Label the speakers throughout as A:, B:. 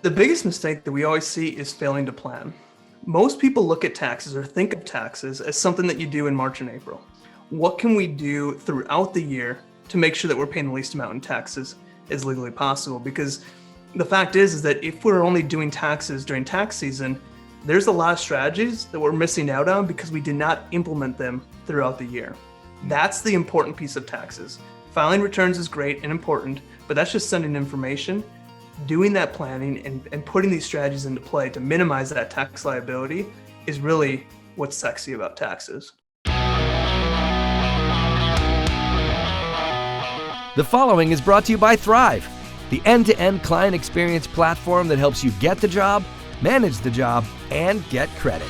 A: The biggest mistake that we always see is failing to plan. Most people look at taxes or think of taxes as something that you do in March and April. What can we do throughout the year to make sure that we're paying the least amount in taxes as legally possible? Because the fact is that if we're only doing taxes during tax season, there's a lot of strategies that we're missing out on because we did not implement them throughout the year. That's the important piece of taxes. Filing returns is great and important, but that's just sending information. Doing that planning and putting these strategies into play to minimize that tax liability is really what's sexy about taxes.
B: The following is brought to you by Thryv, the end-to-end client experience platform that helps you get the job, manage the job, and get credit.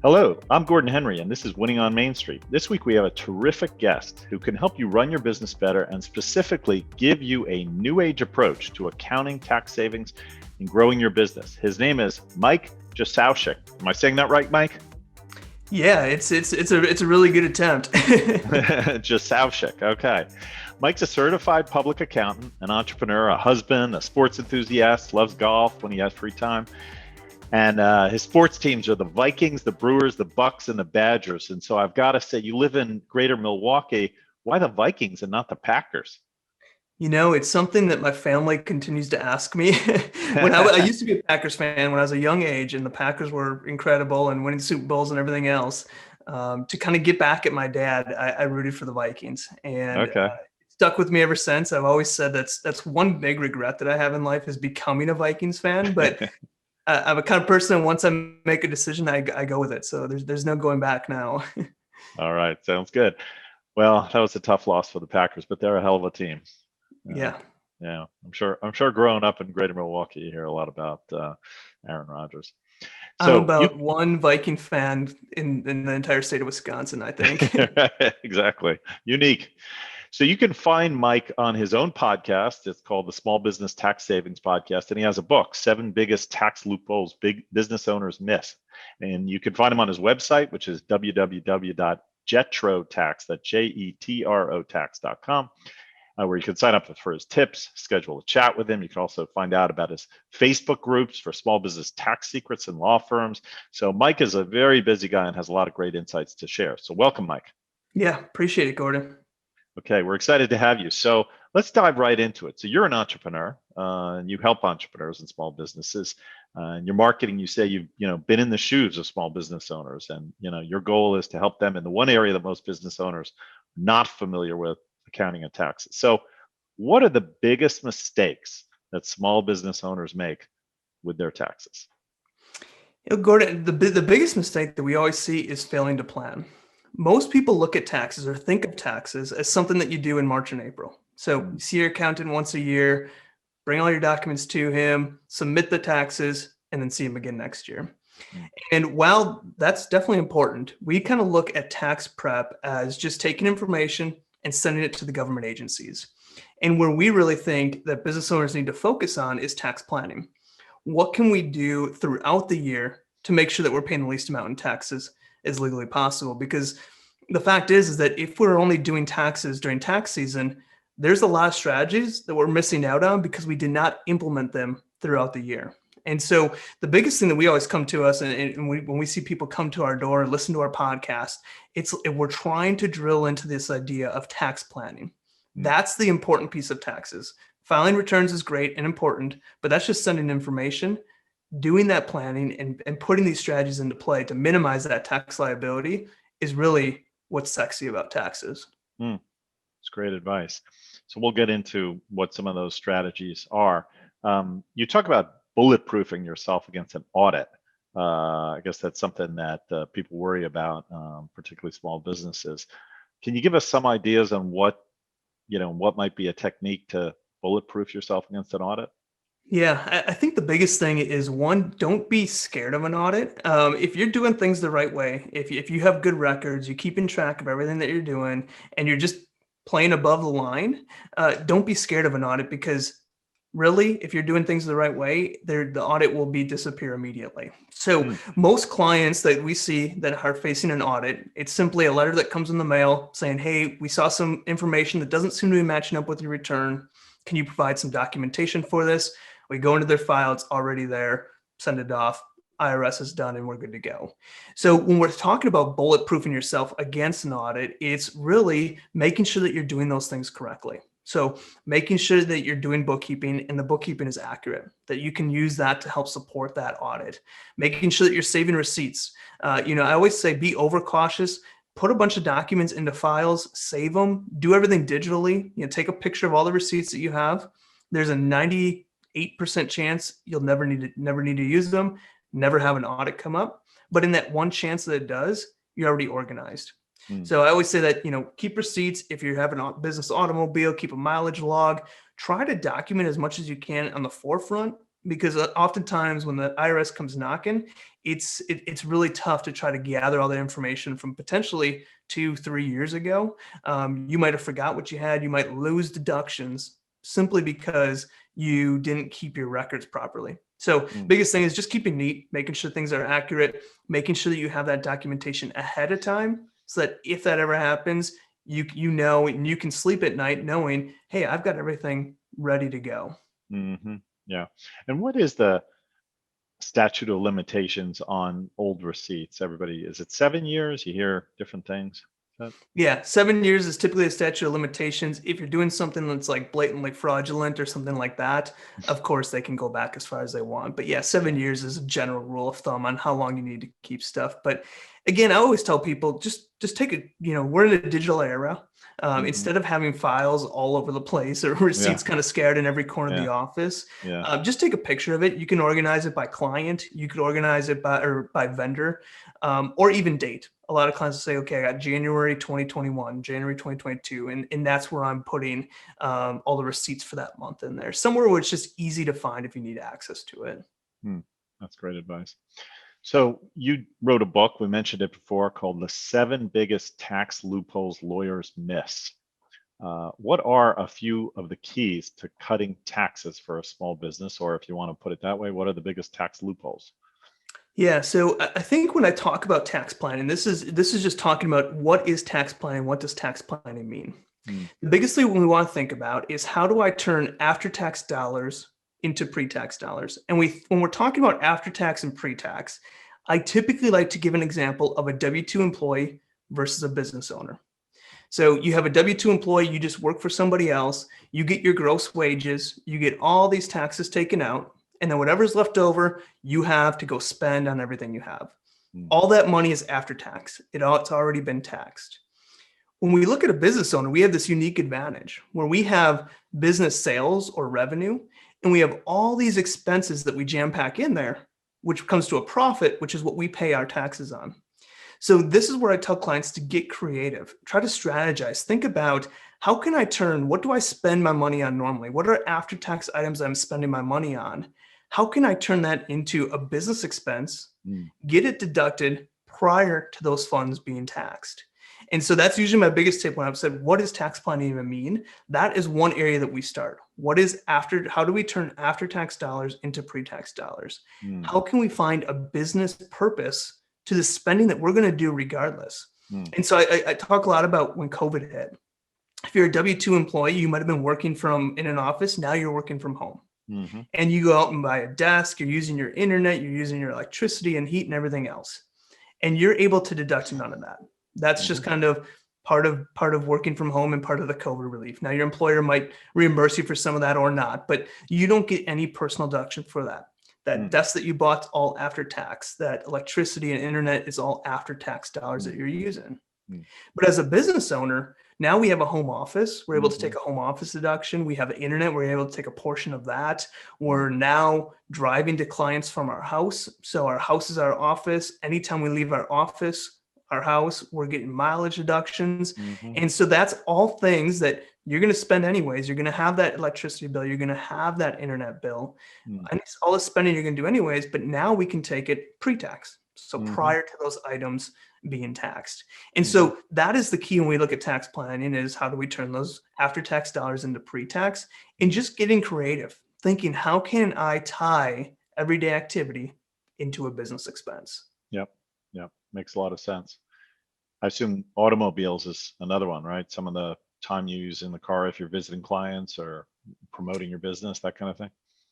C: Hello, I'm Gordon Henry, and this is Winning on Main Street. This week we have a terrific guest who can help you run your business better and specifically give you a new age approach to accounting, tax savings, and growing your business. His name is Mike Jesowshek. Am I saying that right, Mike?
A: Yeah, it's a really good attempt.
C: Jesowshek, okay. Mike's a certified public accountant, an entrepreneur, a husband, a sports enthusiast, loves golf when he has free time. And his sports teams are the Vikings, the Brewers, the Bucks, and the Badgers. And so I've got to say, you live in greater Milwaukee. Why the Vikings and not the Packers?
A: You know, it's something that my family continues to ask me. I used to be a Packers fan when I was a young age, and the Packers were incredible and winning Super Bowls and everything else. To kind of get back at my dad, I rooted for the Vikings, and
C: Okay.
A: it stuck with me ever since. I've always said that's one big regret that I have in life is becoming a Vikings fan, but I'm a kind of person, once I make a decision, I go with it. So there's no going back now.
C: All right. Sounds good. Well, that was a tough loss for the Packers, but they're a hell of a team.
A: Yeah.
C: Yeah. I'm sure growing up in greater Milwaukee, you hear a lot about Aaron Rodgers.
A: I'm about one Viking fan in the entire state of Wisconsin, I think.
C: Exactly. Unique. So you can find Mike on his own podcast. It's called the Small Business Tax Savings Podcast. And he has a book, 7 Biggest Tax Loopholes Big Business Owners Miss. And you can find him on his website, which is www.jetrotax, that's JETRO tax.com, where you can sign up for his tips, schedule a chat with him. You can also find out about his Facebook groups for small business tax secrets and law firms. So Mike is a very busy guy and has a lot of great insights to share. So welcome, Mike.
A: Yeah, appreciate it, Gordon.
C: Okay, we're excited to have you. So let's dive right into it. So you're an entrepreneur, and you help entrepreneurs and small businesses. And your marketing, you say you've been in the shoes of small business owners, and your goal is to help them in the one area that most business owners are not familiar with, accounting and taxes. So, what are the biggest mistakes that small business owners make with their taxes?
A: Gordon, the biggest mistake that we always see is failing to plan. Most people look at taxes or think of taxes as something that you do in March and April. So you see your accountant once a year, bring all your documents to him, submit the taxes, and then see him again next year. And while that's definitely important, we kind of look at tax prep as just taking information and sending it to the government agencies. And where we really think that business owners need to focus on is tax planning. What can we do throughout the year to make sure that we're paying the least amount in taxes as legally possible? Because the fact is that if we're only doing taxes during tax season, there's a lot of strategies that we're missing out on because we did not implement them throughout the year. And so the biggest thing that we always come to us, and when we see people come to our door and listen to our podcast, we're trying to drill into this idea of tax planning. That's the important piece of taxes. Filing returns is great and important, but that's just sending information. Doing that planning and putting these strategies into play to minimize that tax liability is really what's sexy about taxes.
C: It's great advice. So we'll get into what some of those strategies are. You talk about bulletproofing yourself against an audit. I guess that's something that people worry about, particularly small businesses. Can you give us some ideas on what might be a technique to bulletproof yourself against an audit?
A: Yeah, I think the biggest thing is, one, don't be scared of an audit. If you're doing things the right way, if you have good records, you're keeping track of everything that you're doing, and you're just playing above the line, don't be scared of an audit, because Really, if you're doing things the right way, the audit will disappear immediately. So
C: Hmm.
A: most clients that we see that are facing an audit, it's simply a letter that comes in the mail saying, hey, we saw some information that doesn't seem to be matching up with your return. Can you provide some documentation for this? We go into their file, it's already there, send it off. IRS is done and we're good to go. So when we're talking about bulletproofing yourself against an audit, it's really making sure that you're doing those things correctly. So making sure that you're doing bookkeeping and the bookkeeping is accurate, that you can use that to help support that audit. Making sure that you're saving receipts. I always say be overcautious. Put a bunch of documents into files, save them, do everything digitally. Take a picture of all the receipts that you have. There's a 98% chance you'll never need to use them, never have an audit come up. But in that one chance that it does, you're already organized. So I always say that, keep receipts. If you have a business automobile, keep a mileage log. Try to document as much as you can on the forefront, because oftentimes when the IRS comes knocking, it's really tough to try to gather all the information from potentially 2-3 years ago. You might have forgot what you had. You might lose deductions simply because you didn't keep your records properly. So biggest thing is just keeping neat, making sure things are accurate, making sure that you have that documentation ahead of time, so that if that ever happens, you know, and you can sleep at night knowing, hey, I've got everything ready to go.
C: Mm-hmm. Yeah. And what is the statute of limitations on old receipts? Everybody, is it 7 years? You hear different things.
A: Yeah, 7 years is typically a statute of limitations. If you're doing something that's like blatantly fraudulent or something like that, of course they can go back as far as they want. But yeah, 7 years is a general rule of thumb on how long you need to keep stuff. But again, I always tell people just take it. We're in a digital era. Instead of having files all over the place or receipts kind of scattered in every corner of the office, just take a picture of it. You can organize it by client. You could organize it by vendor, or even date. A lot of clients will say, okay, I got January 2021, January 2022, and that's where I'm putting all the receipts for that month in there, somewhere where it's just easy to find if you need access to it.
C: That's great advice. So you wrote a book, we mentioned it before, called The 7 Biggest Tax Loopholes Lawyers Miss. What are a few of the keys to cutting taxes for a small business? Or if you want to put it that way, what are the biggest tax loopholes?
A: Yeah, so I think when I talk about tax planning, this is just talking about what is tax planning, what does tax planning mean? The biggest thing we want to think about is, how do I turn after-tax dollars into pre-tax dollars? And when we're talking about after-tax and pre-tax, I typically like to give an example of a W-2 employee versus a business owner. So you have a W-2 employee, you just work for somebody else, you get your gross wages, you get all these taxes taken out, and then whatever's left over, you have to go spend on everything you have. All that money is after tax. It's already been taxed. When we look at a business owner, we have this unique advantage where we have business sales or revenue, and we have all these expenses that we jam pack in there, which comes to a profit, which is what we pay our taxes on. So this is where I tell clients to get creative, try to strategize, think about, how can I what do I spend my money on normally? What are after-tax items I'm spending my money on? How can I turn that into a business expense, get it deducted prior to those funds being taxed? And so that's usually my biggest tip when I've said, what does tax planning even mean? That is one area that we start. How do we turn after-tax dollars into pre-tax dollars? How can we find a business purpose to the spending that we're going to do regardless? And so I talk a lot about when COVID hit. If you're a W-2 employee, you might have been working in an office. Now you're working from home. And you go out and buy a desk, you're using your internet, you're using your electricity and heat and everything else. And you're able to deduct none of that. That's just kind of part of working from home and part of the COVID relief. Now your employer might reimburse you for some of that or not, but you don't get any personal deduction for that. That desk that you bought is all after tax. That electricity and internet is all after tax dollars that you're using. But as a business owner, now we have a home office. We're able to take a home office deduction. We have the internet. We're able to take a portion of that. We're now driving to clients from our house. So our house is our office. Anytime we leave our office, our house, we're getting mileage deductions. And so that's all things that you're going to spend anyways. You're going to have that electricity bill. You're going to have that internet bill. And it's all the spending you're going to do anyways, but now we can take it pre-tax. So prior to those items being taxed. And so that is the key when we look at tax planning, is how do we turn those after-tax dollars into pre-tax, and just getting creative. thinking, how can I tie everyday activity into a business expense?
C: Yep. Yep. Makes a lot of sense. I assume automobiles is another one, right? Some of the time you use in the car if you're visiting clients or promoting your business, that kind of thing.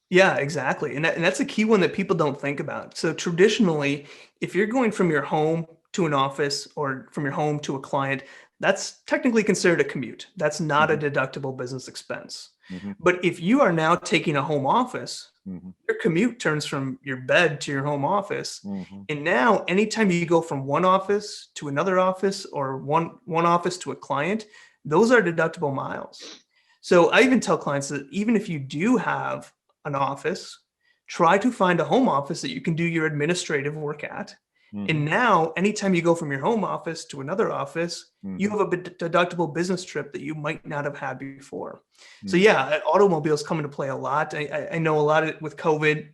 A: Yeah, exactly. And that's a key one that people don't think about. So traditionally, if you're going from your home to an office or from your home to a client, that's technically considered a commute. That's not a
C: Hmm.
A: deductible business expense.
C: Hmm.
A: But if you are now taking a home office,
C: Hmm.
A: your commute turns from your bed to your home office.
C: Hmm.
A: And now anytime you go from one office to another office or one office to a client, those are deductible miles. So I even tell clients that even if you do have an office, try to find a home office that you can do your administrative work at.
C: Hmm.
A: And now, anytime you go from your home office to another office, you
C: Hmm.
A: have a deductible business trip that you might not have had before. So
C: Hmm.
A: yeah, automobiles come into play a lot. I know a lot of with COVID,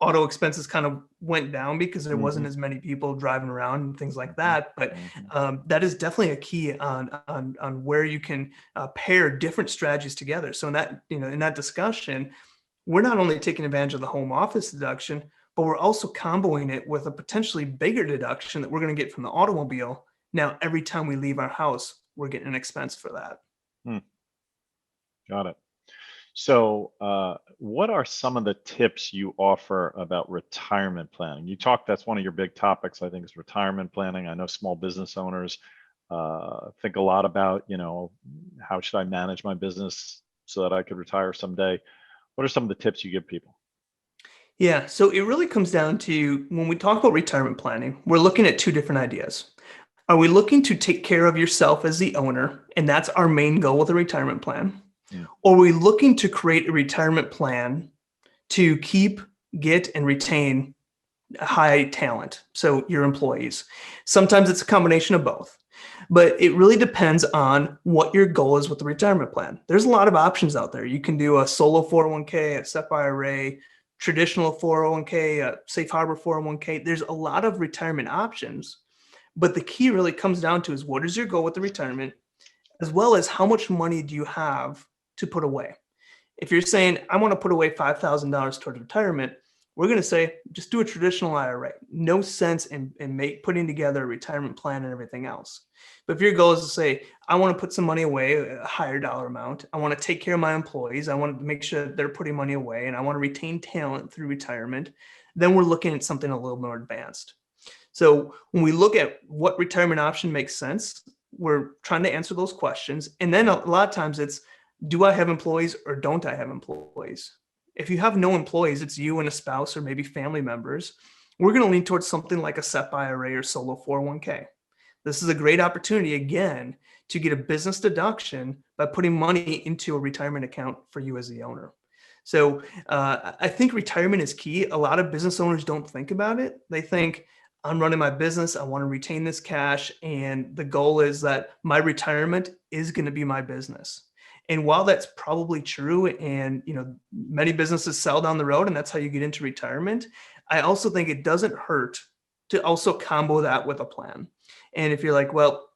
A: auto expenses kind of went down because there wasn't
C: Hmm.
A: as many people driving around and things like
C: Hmm.
A: that. But
C: Hmm.
A: that is definitely a key on where you can pair different strategies together. So in that in that discussion, we're not only taking advantage of the home office deduction, but we're also comboing it with a potentially bigger deduction that we're going to get from the automobile. Now, every time we leave our house, we're getting an expense for that.
C: Hmm. Got it. So, what are some of the tips you offer about retirement planning? You talk, that's one of your big topics, I think, is retirement planning. I know small business owners think a lot about, how should I manage my business so that I could retire someday? What are some of the tips you give people?
A: Yeah, so it really comes down to when we talk about retirement planning, we're looking at two different ideas. Are we looking to take care of yourself as the owner? And that's our main goal with a retirement plan.
C: Mm.
A: Or are we looking to create a retirement plan to keep, get, and retain high talent? So your employees. Sometimes it's a combination of both, but it really depends on what your goal is with the retirement plan. There's a lot of options out there. You can do a solo 401k, a SEP IRA, traditional 401k, a safe harbor 401k. There's a lot of retirement options, but the key really comes down to is what is your goal with the retirement, as well as how much money do you have to put away. If you're saying, I want to put away $5,000 towards retirement, we're going to say, just do a traditional IRA. No sense in putting together a retirement plan and everything else. But if your goal is to say, I want to put some money away, a higher dollar amount, I want to take care of my employees, I want to make sure that they're putting money away, and I want to retain talent through retirement, then we're looking at something a little more advanced. So when we look at what retirement option makes sense, we're trying to answer those questions. And then a lot of times it's, do I have employees or don't I have employees? If you have no employees, it's you and a spouse or maybe family members, we're going to lean towards something like a SEP IRA or solo 401k. This is a great opportunity, again, to get a business deduction by putting money into a retirement account for you as the owner. So I think retirement is key. A lot of business owners don't think about it. They think, I'm running my business, I want to retain this cash, and the goal is that my retirement is going to be my business. And while that's probably true, and many businesses sell down the road, and that's how you get into retirement, I also think it doesn't hurt to also combo that with a plan. And if you're like, well,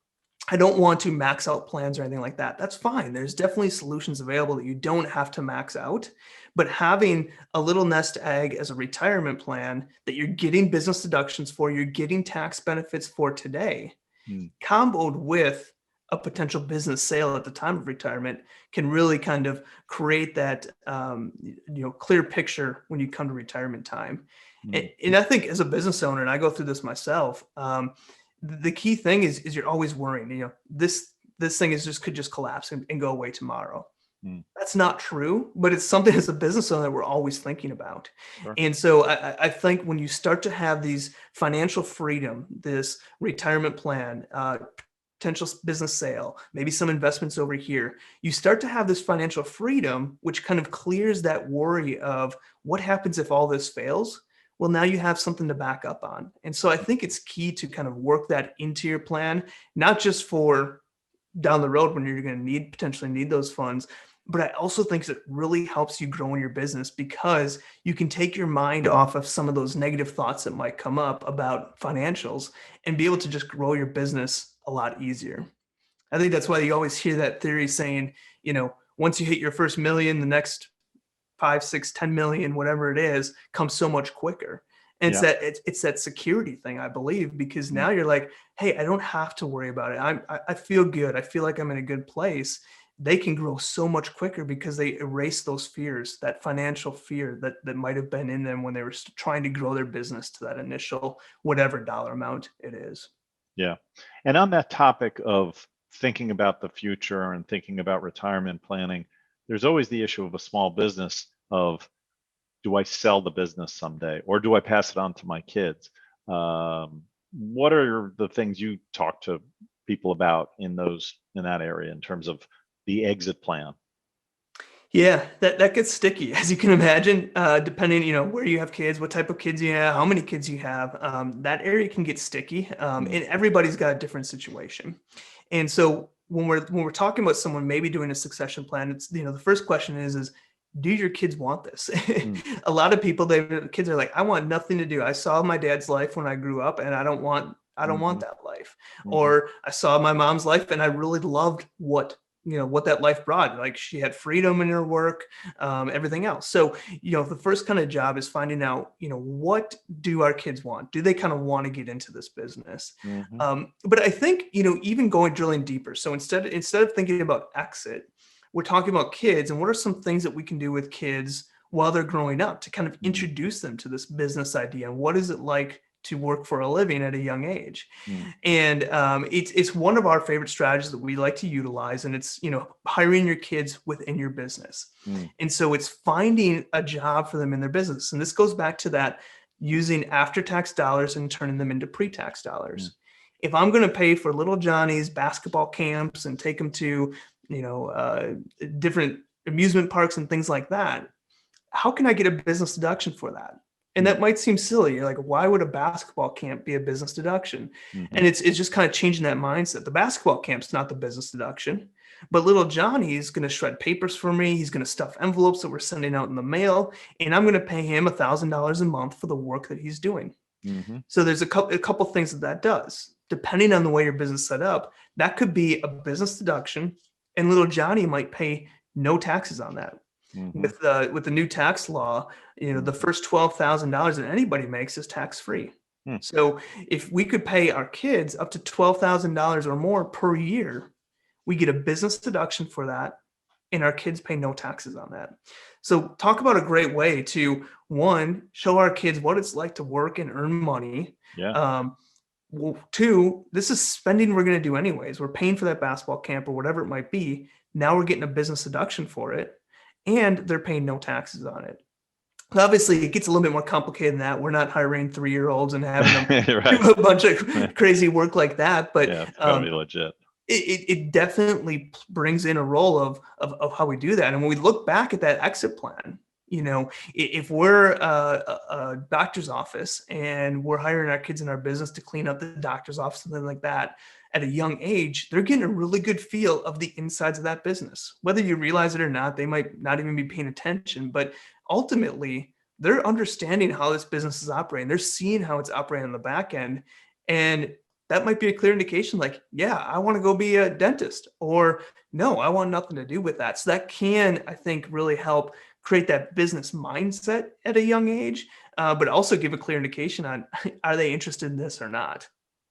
A: I don't want to max out plans or anything like that, that's fine. There's definitely solutions available that you don't have to max out. But having a little nest egg as a retirement plan that you're getting business deductions for, you're getting tax benefits for today,
C: Mm.
A: comboed with a potential business sale at the time of retirement, can really kind of create that clear picture when you come to retirement time.
C: Mm.
A: And I think as a business owner, and I go through this myself, the key thing is you're always worrying, this thing could just collapse and go away tomorrow.
C: Mm.
A: That's not true, but it's something as a business owner that we're always thinking about.
C: Sure.
A: And so I think when you start to have these financial freedom, this retirement plan, potential business sale, maybe some investments over here, you start to have this financial freedom, which kind of clears that worry of what happens if all this fails. Well, now you have something to back up on. And so I think it's key to kind of work that into your plan, not just for down the road when you're going to potentially need those funds, but I also think it really helps you grow in your business because you can take your mind off of some of those negative thoughts that might come up about financials and be able to just grow your business a lot easier. I think that's why you always hear that theory saying, once you hit your first million, the next 5, 6, 10 million, whatever it is, comes so much quicker. And
C: Yeah.
A: it's that security thing, I believe, because
C: Mm.
A: now you're like, hey, I don't have to worry about it. I feel good. I feel like I'm in a good place. They can grow so much quicker because they erase those fears, that financial fear that might have been in them when they were trying to grow their business to that initial whatever dollar amount it is.
C: Yeah. And on that topic of thinking about the future and thinking about retirement planning, there's always the issue of a small business of, do I sell the business someday or do I pass it on to my kids? What are the things you talk to people about in that area in terms of the exit plan?
A: Yeah, that gets sticky, as you can imagine, depending, where you have kids, what type of kids you have, how many kids you have. That area can get sticky,
C: Mm.
A: and everybody's got a different situation. And so when we're talking about someone maybe doing a succession plan, it's the first question is do your kids want this?
C: Mm.
A: A lot of people, the kids are like, I want nothing to do. I saw my dad's life when I grew up, and I don't want
C: Mhm.
A: that life.
C: Mhm.
A: Or I saw my mom's life, and I really loved what that life brought. Like she had freedom in her work, everything else. So, the first kind of job is finding out, what do our kids want? Do they kind of want to get into this business?
C: Mhm.
A: But I think, even drilling deeper. So instead of thinking about exit, we're talking about kids and what are some things that we can do with kids while they're growing up to kind of
C: Mm.
A: introduce them to this business idea. And what is it like to work for a living at a young age?
C: Mm.
A: And it's one of our favorite strategies that we like to utilize, and it's hiring your kids within your business.
C: Mm.
A: And so it's finding a job for them in their business, and this goes back to that using after-tax dollars and turning them into pre-tax dollars.
C: Mm.
A: If I'm going to pay for little Johnny's basketball camps and take them to different amusement parks and things like that, how can I get a business deduction for that? And
C: Mm.
A: that might seem silly. You're like, why would a basketball camp be a business deduction?
C: Mhm.
A: And it's just kind of changing that mindset. The basketball camp's not the business deduction, but little Johnny is going to shred papers for me. He's going to stuff envelopes that we're sending out in the mail, and I'm going to pay him $1,000 a month for the work that he's doing.
C: Mhm.
A: So there's a couple things that does. Depending on the way your business is set up, that could be a business deduction, and little Johnny might pay no taxes on that.
C: Mhm.
A: With the new tax law, the
C: Mhm.
A: first $12,000 that anybody makes is tax free.
C: Mm.
A: So if we could pay our kids up to $12,000 or more per year, we get a business deduction for that, and our kids pay no taxes on that. So talk about a great way to, one, show our kids what it's like to work and earn money.
C: Yeah.
A: Well, two, this is spending we're going to do anyways. We're paying for that basketball camp or whatever it might be. Now we're getting a business deduction for it, and they're paying no taxes on it. Obviously, it gets a little bit more complicated than that. We're not hiring 3-year-olds and having them
C: Right.
A: do a bunch of crazy work like that. But
C: Yeah, it's got to be legit.
A: it definitely brings in a role of how we do that. And when we look back at that exit plan, if we're a doctor's office and we're hiring our kids in our business to clean up the doctor's office, something like that, at a young age, they're getting a really good feel of the insides of that business. Whether you realize it or not, they might not even be paying attention, but ultimately they're understanding how this business is operating. They're seeing how it's operating on the back end. And that might be a clear indication like, yeah, I want to go be a dentist, or no, I want nothing to do with that. So that can, I think, really help create that business mindset at a young age, but also give a clear indication on are they interested in this or not.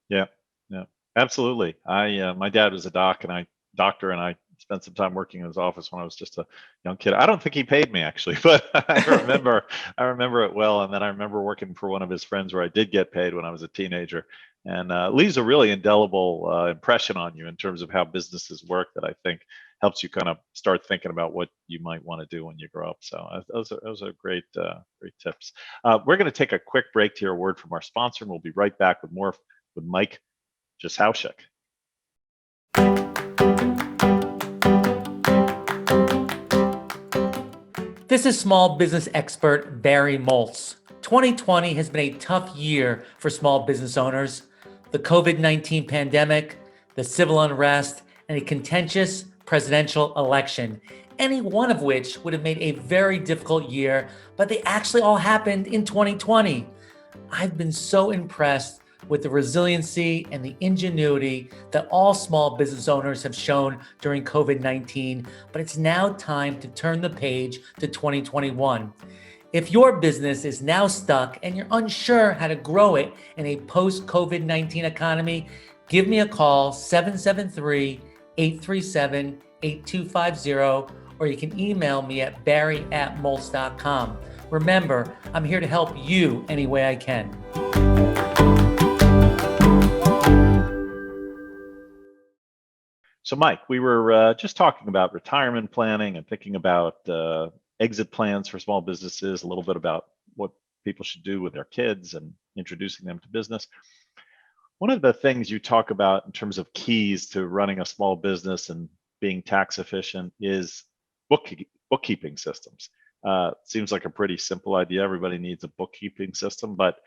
C: Yeah. Yeah. Absolutely. My dad was a doctor, and I spent some time working in his office when I was just a young kid. I don't think he paid me actually, but I remember it well. And then I remember working for one of his friends where I did get paid when I was a teenager, and leaves a really indelible impression on you in terms of how businesses work that I think helps you kind of start thinking about what you might want to do when you grow up. So those are great tips. We're going to take a quick break to hear a word from our sponsor, and we'll be right back with more with Mike Jesowshek.
D: This is small business expert Barry Moltz. 2020 has been a tough year for small business owners. The COVID-19 pandemic, the civil unrest, and a contentious presidential election, any one of which would have made a very difficult year, but they actually all happened in 2020. I've been so impressed with the resiliency and the ingenuity that all small business owners have shown during COVID-19, but it's now time to turn the page to 2021. If your business is now stuck and you're unsure how to grow it in a post-COVID-19 economy, give me a call, 773-837-8250, or you can email me at barry@moltz.com. Remember, I'm here to help you any way I can.
C: So, Mike, we were just talking about retirement planning and thinking about exit plans for small businesses, a little bit about what people should do with their kids and introducing them to business. One of the things you talk about in terms of keys to running a small business and being tax efficient is bookkeeping systems. Seems like a pretty simple idea. Everybody needs a bookkeeping system, but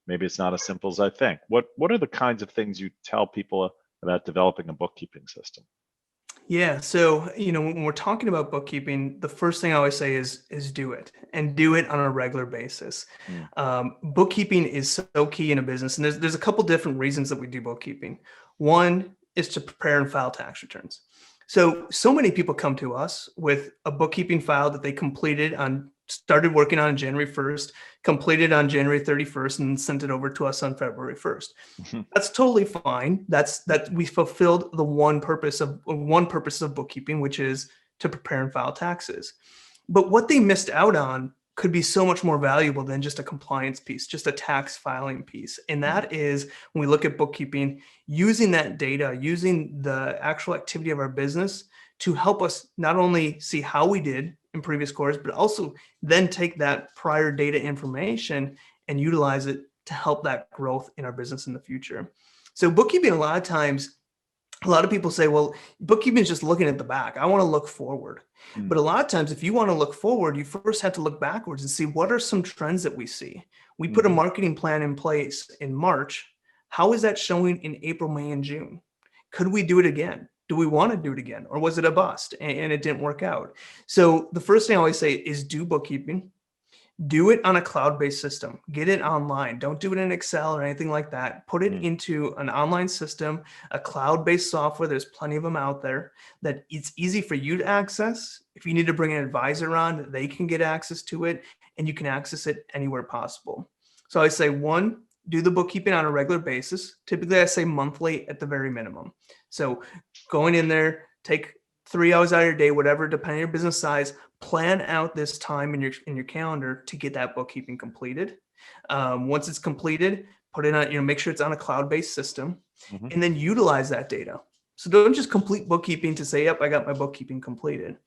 C: maybe it's not as simple as I think. What are the kinds of things you tell people about developing a bookkeeping system?
A: Yeah. So, when we're talking about bookkeeping, the first thing I always say is do it, and do it on a regular basis. Bookkeeping is so key in a business. And there's a couple different reasons that we do bookkeeping. One is to prepare and file tax returns. So many people come to us with a bookkeeping file that they started working on January 1st, completed on January 31st, and sent it over to us on February 1st. That's totally fine. That we fulfilled the one purpose of bookkeeping, which is to prepare and file taxes. But what they missed out on could be so much more valuable than just a compliance piece, just a tax filing piece. And that is, when we look at bookkeeping, using that data, using the actual activity of our business to help us not only see how we did in previous quarters, but also then take that prior data information and utilize it to help that growth in our business in the future. So bookkeeping, a lot of times, a lot of people say, well, bookkeeping is just looking at the back. I want to look forward. But a lot of times, if you want to look forward, you first have to look backwards and see what are some trends that we see. We put a marketing plan in place in March. How is that showing in April, May, and June? Could we do it again? Do we want to do it again? Or was it a bust and it didn't work out? So the first thing I always say is do bookkeeping. Do it on a cloud-based system. Get it online. Don't do it in Excel or anything like that. Put it into an online system, a cloud-based software. There's plenty of them out there that it's easy for you to access. If you need to bring an advisor on, they can get access to it, and you can access it anywhere possible. So I say, one, do the bookkeeping on a regular basis. Typically, I say monthly at the very minimum. So going in there, take 3 hours out of your day, whatever, depending on your business size, plan out this time in your calendar to get that bookkeeping completed. Once it's completed, put it on, make sure it's on a cloud-based system, and then utilize that data. So don't just complete bookkeeping to say, yep, I got my bookkeeping completed.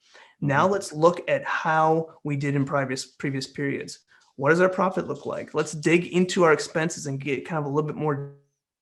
A: Now let's look at how we did in previous periods. What does our profit look like? Let's dig into our expenses and get kind of a little bit more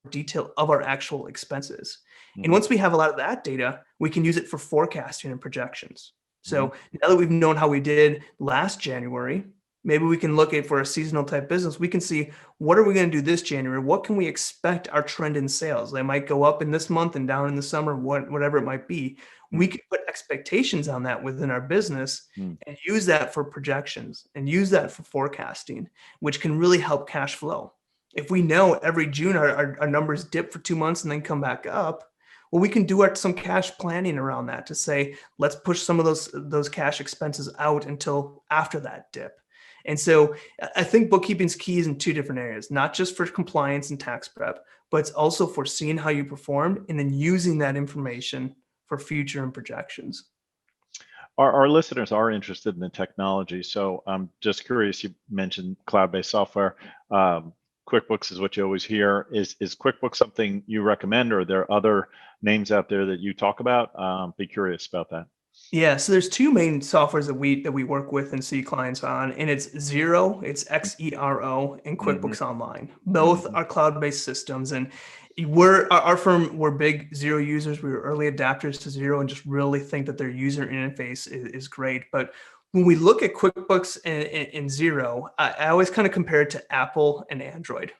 A: detail of our actual expenses. And once we have a lot of that data, we can use it for forecasting and projections. So now that we've known how we did last January, maybe we can look at, for a seasonal type business, we can see, what are we going to do this January? What can we expect our trend in sales? They might go up in this month and down in the summer, whatever it might be. We can put expectations on that within our business and use that for projections and use that for forecasting, which can really help cash flow. If we know every June our numbers dip for 2 months and then come back up, well, we can do some cash planning around that to say, let's push some of those cash expenses out until after that dip. And so I think bookkeeping's key is in two different areas, not just for compliance and tax prep, but it's also for seeing how you performed and then using that information for future and projections.
C: Our listeners are interested in the technology. So I'm just curious, you mentioned cloud-based software. QuickBooks is what you always hear. Is QuickBooks something you recommend, or are there other names out there that you talk about? Be curious about that.
A: Yeah, so there's two main softwares that we work with and see clients on, and it's Xero, it's Xero, and QuickBooks Online. Both are cloud-based systems, and our firm, we're big Xero users. We were early adapters to Xero and just really think that their user interface is great. But when we look at QuickBooks and Xero, I always kind of compare it to Apple and Android.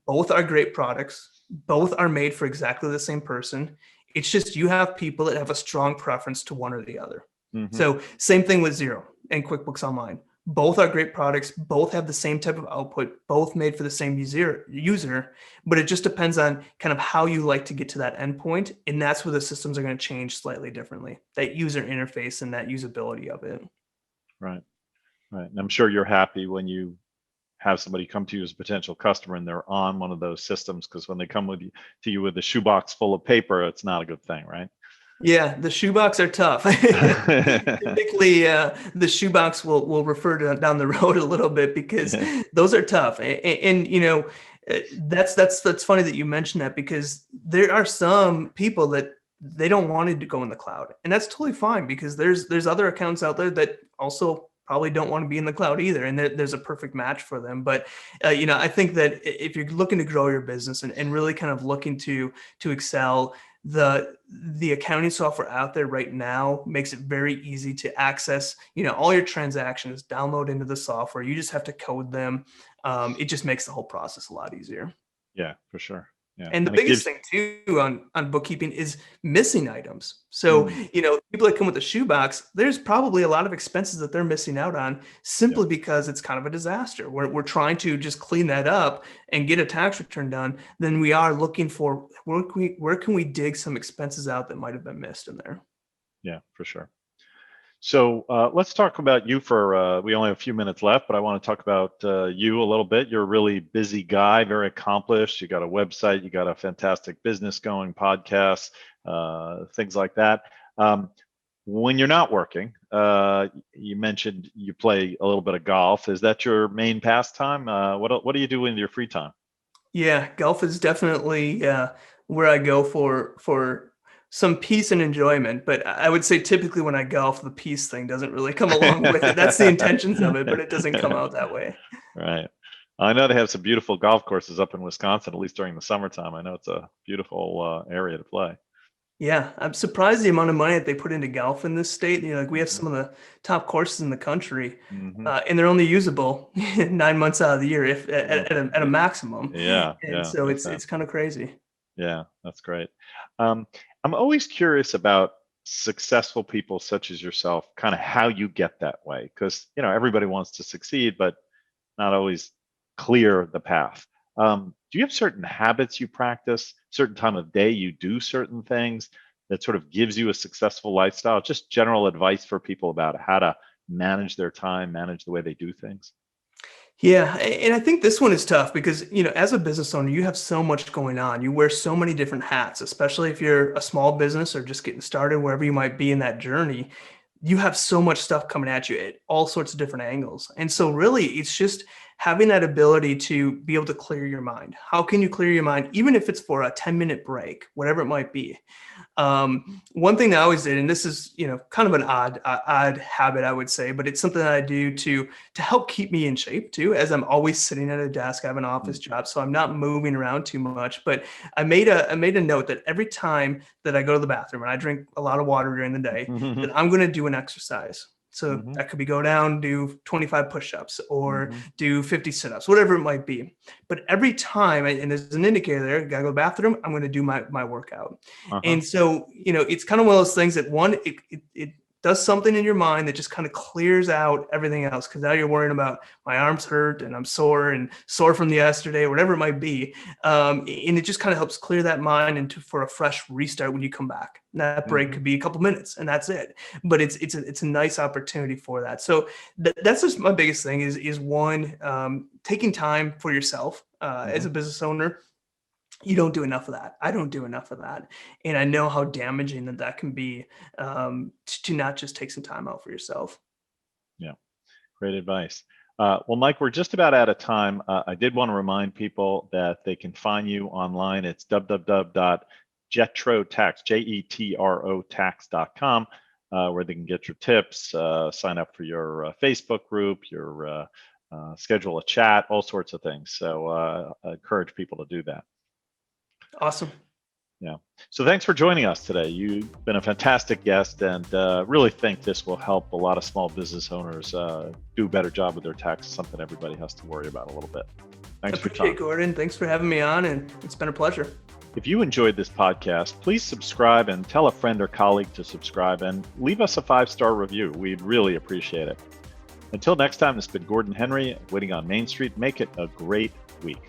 A: Both are great products. Both are made for exactly the same person. It's just you have people that have a strong preference to one or the other. So same thing with Xero and QuickBooks Online. Both are great products. Both have the same type of output, both made for the same user, but it just depends on kind of how you like to get to that endpoint. And that's where the systems are going to change slightly differently, that user interface and that usability of it.
C: Right. Right. And I'm sure you're happy when you have somebody come to you as a potential customer and they're on one of those systems, because when they come to you with a shoebox full of paper, it's not a good thing, right?
A: Yeah, the shoebox are tough. Typically, the shoebox will refer to down the road a little bit because those are tough. And that's funny that you mentioned that, because there are some people that they don't want to go in the cloud, and that's totally fine, because there's other accounts out there that also probably don't want to be in the cloud either, and there's a perfect match for them. But I think that if you're looking to grow your business and really kind of looking to excel, the accounting software out there right now makes it very easy to access, all your transactions, download into the software. You just have to code them. It just makes the whole process a lot easier.
C: Yeah, for sure. Yeah.
A: And the biggest thing too on bookkeeping is missing items. So, people that come with a shoebox, there's probably a lot of expenses that they're missing out on simply because it's kind of a disaster. We're trying to just clean that up and get a tax return done. Then we are looking for where can we dig some expenses out that might have been missed in there.
C: Yeah, for sure. So let's talk about you we only have a few minutes left, but I want to talk about you a little bit. You're a really busy guy, very accomplished. You got a website, you got a fantastic business going, podcasts, things like that. When you're not working, you mentioned you play a little bit of golf. Is that your main pastime? What do you do in your free time?
A: Yeah, golf is definitely where I go for some peace and enjoyment, but I would say typically when I golf, the peace thing doesn't really come along with it. That's the intentions of it, but it doesn't come out that way.
C: Right. I know they have some beautiful golf courses up in Wisconsin, at least during the summertime. I know it's a beautiful area to play.
A: Yeah, I'm surprised the amount of money that they put into golf in this state. We have some of the top courses in the country, and they're only usable 9 months out of the year, if at a maximum.
C: Yeah,
A: and so it's kind of crazy.
C: Yeah, that's great. I'm always curious about successful people such as yourself, kind of how you get that way, because everybody wants to succeed, but not always clear the path. Do you have certain habits you practice, certain time of day you do certain things that sort of gives you a successful lifestyle? Just general advice for people about how to manage their time, manage the way they do things?
A: Yeah, and I think this one is tough because, as a business owner, you have so much going on. You wear so many different hats, especially if you're a small business or just getting started, wherever you might be in that journey. You have so much stuff coming at you at all sorts of different angles. And so really, it's just having that ability to be able to clear your mind. How can you clear your mind, even if it's for a 10-minute break, whatever it might be? One thing that I always did, and this is, kind of an odd habit, I would say, but it's something that I do to help keep me in shape too, as I'm always sitting at a desk. I have an office job, so I'm not moving around too much, but I made a note that every time that I go to the bathroom, and I drink a lot of water during the day, that I'm going to do an exercise. So that could be go down, do 25 push-ups or do 50 sit-ups, whatever it might be. But every time, and there's an indicator there, gotta go to the bathroom, I'm going to do my workout. And so, it's kind of one of those things that it does something in your mind that just kind of clears out everything else. Cause now you're worrying about my arms hurt and I'm sore from the yesterday, whatever it might be. And it just kind of helps clear that mind for a fresh restart when you come back. And that break could be a couple minutes and that's it. But it's a nice opportunity for that. So that's just my biggest thing is one, taking time for yourself as a business owner. You don't do enough of that. I don't do enough of that. And I know how damaging that can be to not just take some time out for yourself. Yeah.
C: Great advice. Well, Mike, we're just about out of time. I did want to remind people that they can find you online. It's www.jetrotax, JETRO tax.com, where they can get your tips, sign up for your Facebook group, your schedule a chat, all sorts of things. So I encourage people to do that.
A: Awesome.
C: Yeah. So thanks for joining us today. You've been a fantastic guest and really think this will help a lot of small business owners do a better job with their taxes, something everybody has to worry about a little bit. Thanks for your time.
A: Gordon. Thanks for having me on, and it's been a pleasure.
C: If you enjoyed this podcast, please subscribe and tell a friend or colleague to subscribe and leave us a 5-star review. We'd really appreciate it. Until next time, this has been Gordon Henry, Waiting on Main Street. Make it a great week.